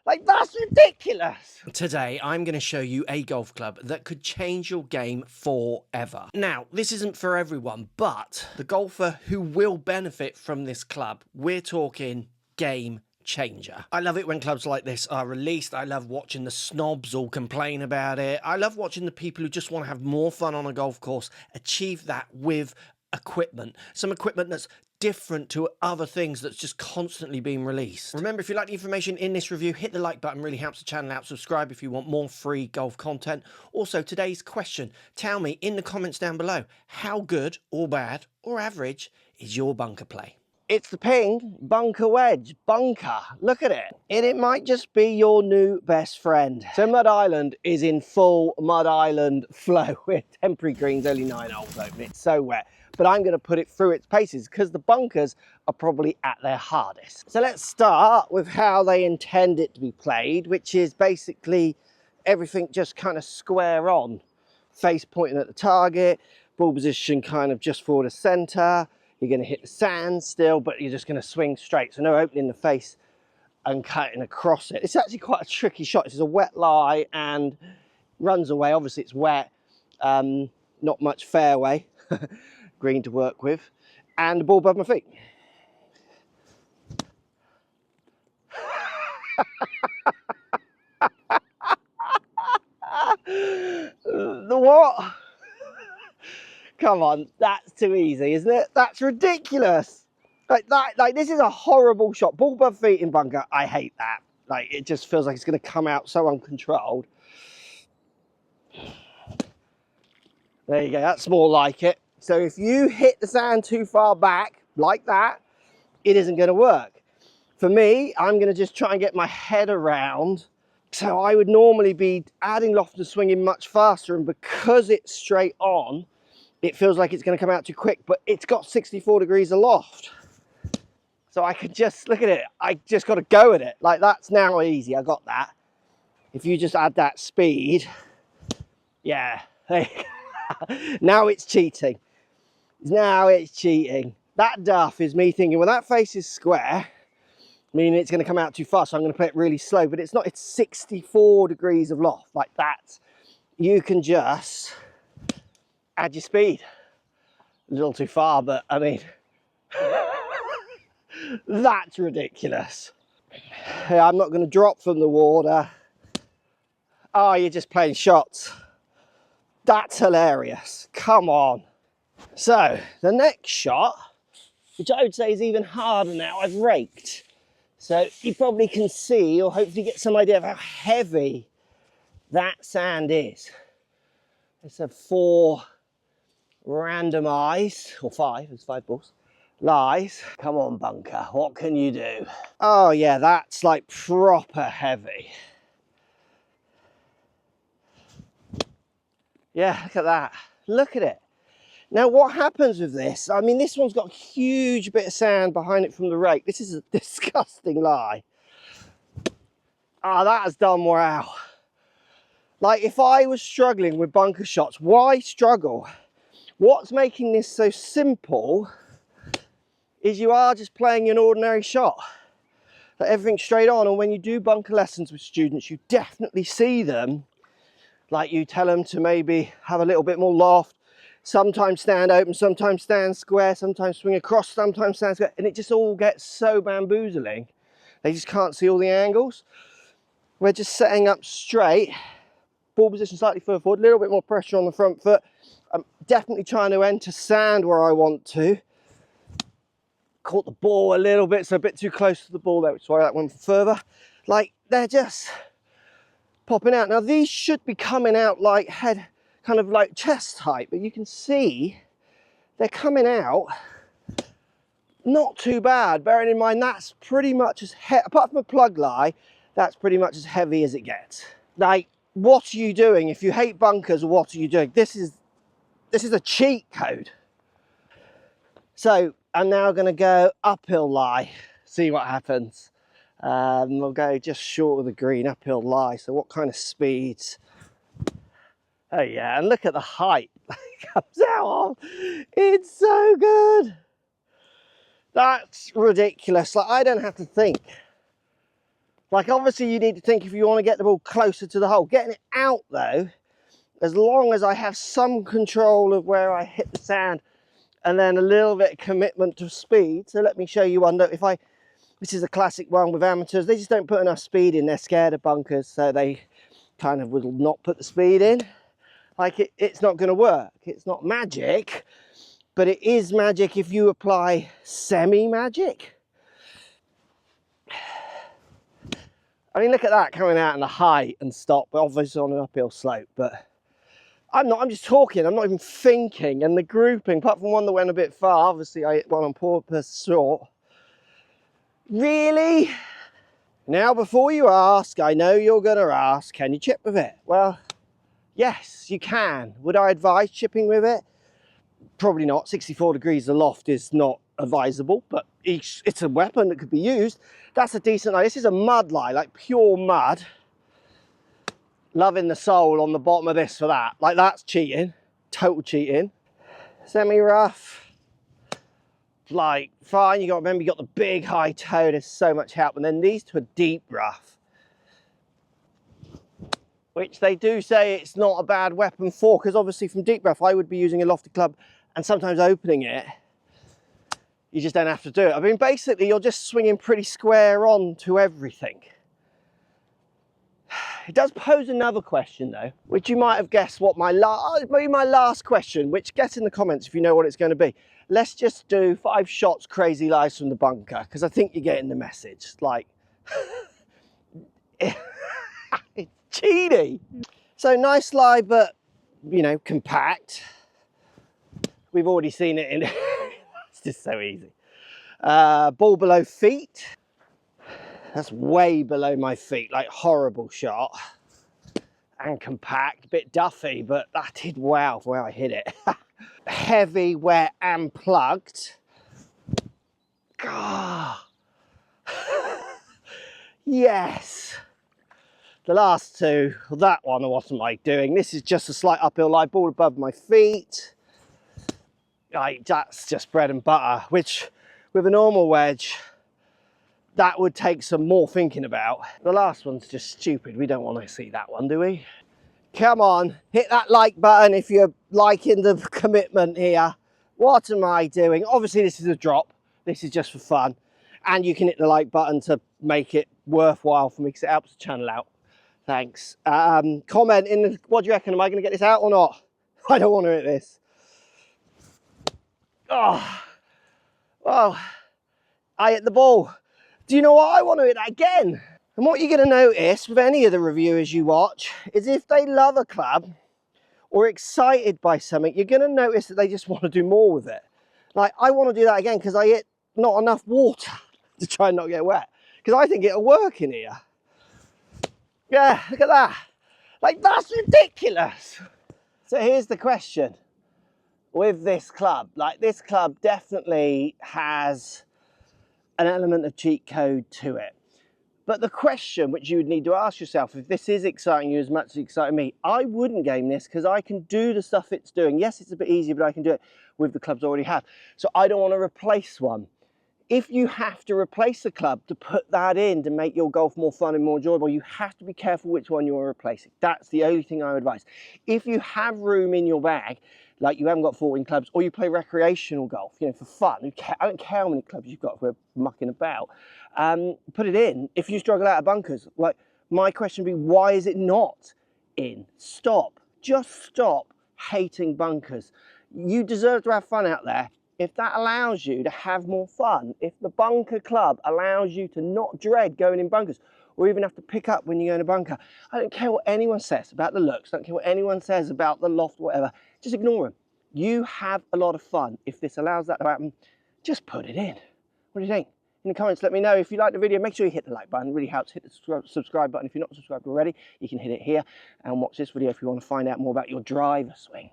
Like, that's ridiculous. Today, I'm going to show you a golf club that could change your game forever. Now, this isn't for everyone, but the golfer who will benefit from this club, we're talking game changer. I love it when clubs like this are released. I love watching the snobs all complain about it. I love watching the people who just want to have more fun on a golf course achieve that with equipment. Some equipment that's different to other things that's just constantly being released. Remember, if you like the information in this review, hit the like button, really helps the channel out. Subscribe if you want more free golf content. Also, today's question, tell me in the comments down below, how good or bad or average is your bunker play? It's the Ping Bunker Wedge bunker. Look at it. And it might just be your new best friend. So Mud Island is in full Mud Island flow with temporary greens, only 9 holes open. It's so wet. But I'm going to put it through its paces because the bunkers are probably at their hardest. So let's start with how they intend it to be played, which is basically everything just kind of square on. Face pointing at the target, ball position kind of just forward of centre. You're going to hit the sand still, but you're just going to swing straight. So no opening the face and cutting across it. It's actually quite a tricky shot. This is a wet lie and runs away. Obviously it's wet, not much fairway. Green to work with, and the ball above my feet. The what? Come on, that's too easy, isn't it? That's ridiculous. Like this is a horrible shot. Ball above feet in bunker, I hate that. Like, it just feels like it's going to come out so uncontrolled. There you go, that's more like it. So if you hit the sand too far back, like that, it isn't going to work. For me, I'm going to just try and get my head around. So I would normally be adding loft and swinging much faster, and because it's straight on, it feels like it's going to come out too quick, but it's got 64 degrees of loft. So I could just, look at it, I just got to go at it. Like, that's now easy, I got that. If you just add that speed, yeah, now it's cheating. Now it's cheating. That duff is me thinking, well, that face is square, meaning it's going to come out too fast, so I'm going to play it really slow, but it's not. It's 64 degrees of loft, like that. You can just add your speed. A little too far, but I mean, that's ridiculous. I'm not going to drop from the water. Oh, you're just playing shots. That's hilarious. Come on. So the next shot, which I would say is even harder now, I've raked. So you probably can see, or hopefully get some idea of how heavy that sand is. Let's have 4 random eyes, or 5, there's 5 balls, lies. Come on, bunker, what can you do? Oh yeah, that's like proper heavy. Yeah, look at that. Look at it. Now, what happens with this? I mean, this one's got a huge bit of sand behind it from the rake. This is a disgusting lie. Ah, that has done well. Like, if I was struggling with bunker shots, why struggle? What's making this so simple is you are just playing an ordinary shot. Like, everything's straight on, and when you do bunker lessons with students, you definitely see them. Like, you tell them to maybe have a little bit more loft, sometimes stand open, sometimes stand square, sometimes swing across, sometimes stand square, and it just all gets so bamboozling. They just can't see all the angles. We're just setting up straight, ball position slightly further forward, a little bit more pressure on the front foot. I'm definitely trying to enter sand where I want to. Caught the ball a little bit, so a bit too close to the ball there, which is why that went further. Like, they're just popping out. Now, these should be coming out like head, kind of like chest height, but you can see they're coming out not too bad, bearing in mind that's pretty much as apart from a plug lie, that's pretty much as heavy as it gets. Like, what are you doing? If you hate bunkers, what are you doing? This is a cheat code. So I'm now going to go uphill lie, see what happens. We'll go just short of the green, uphill lie. So what kind of speeds? Oh yeah, and look at the height that comes out on. It's so good. That's ridiculous. Like, I don't have to think. Like obviously you need to think if you want to get the ball closer to the hole. Getting it out though, as long as I have some control of where I hit the sand and then a little bit of commitment to speed. So let me show you one. This is a classic one with amateurs. They just don't put enough speed in. They're scared of bunkers, so they kind of will not put the speed in. Like it's not going to work. It's not magic, but it is magic if you apply semi-magic. I mean, look at that coming out in the height and stop, but obviously on an uphill slope. But I'm just talking, I'm not even thinking. And the grouping, apart from one that went a bit far, obviously I hit one on purpose short. Really? Now, before you ask, I know you're going to ask, can you chip with it? Well, yes, you can. Would I advise chipping with it? Probably not. 64 degrees aloft is not advisable, but it's a weapon that could be used. That's a decent lie. This is a mud lie, like pure mud. Loving the sole on the bottom of this for that. Like that's cheating. Total cheating. Semi-rough. Like fine, you got to remember you got the big high toe, there's so much help. And then these two are deep rough, which they do say it's not a bad weapon for, because obviously from deep rough I would be using a lofted club and sometimes opening it. You just don't have to do it. I mean, basically you're just swinging pretty square on to everything. It does pose another question though, which you might have guessed what maybe my last question, which get in the comments if you know what it's going to be. Let's just do 5 shots crazy lies from the bunker, because I think you're getting the message. Like, it's cheaty. So nice lie, but you know, compact. We've already seen it in, it's just so easy. Ball below feet. That's way below my feet, like horrible shot. And compact, bit duffy, but that did wow for how I hit it. Heavy, wet and plugged. God. Yes. The last two, that one I wasn't like doing. This is just a slight uphill lie, ball above my feet. Like, that's just bread and butter, which with a normal wedge, that would take some more thinking about. The last one's just stupid. We don't want to see that one, do we? Come on, hit that like button if you're liking the commitment here. What am I doing? Obviously this is a drop. This is just for fun. And you can hit the like button to make it worthwhile for me, because it helps the channel out. Thanks. Comment in the, what do you reckon? Am I going to get this out or not? I don't want to hit this. Oh, well, I hit the ball. Do you know what? I want to hit that again. And what you're going to notice with any of the reviewers you watch is if they love a club or excited by something, you're going to notice that they just want to do more with it. Like, I want to do that again because I hit not enough water to try and not get wet, because I think it'll work in here. Yeah, look at that. Like, that's ridiculous. So here's the question with this club. Like, this club definitely has an element of cheat code to it. But the question which you would need to ask yourself, if this is exciting you as much as it's exciting me, I wouldn't game this because I can do the stuff it's doing. Yes, it's a bit easier, but I can do it with the clubs I already have. So I don't want to replace one. If you have to replace a club to put that in to make your golf more fun and more enjoyable, you have to be careful which one you're replacing. That's the only thing I would advise. If you have room in your bag, like you haven't got 14 clubs, or you play recreational golf, you know, for fun. I don't care how many clubs you've got if we're mucking about. Put it in. If you struggle out of bunkers, like my question would be, why is it not in? Stop. Just stop hating bunkers. You deserve to have fun out there. If that allows you to have more fun, if the bunker club allows you to not dread going in bunkers, or even have to pick up when you go in a bunker, I don't care what anyone says about the looks, I don't care what anyone says about the loft, whatever, just ignore them. You have a lot of fun. If this allows that to happen, just put it in. What do you think? In the comments, let me know. If you like the video, make sure you hit the like button. It really helps. Hit the subscribe button. If you're not subscribed already, you can hit it here and watch this video if you want to find out more about your driver swing.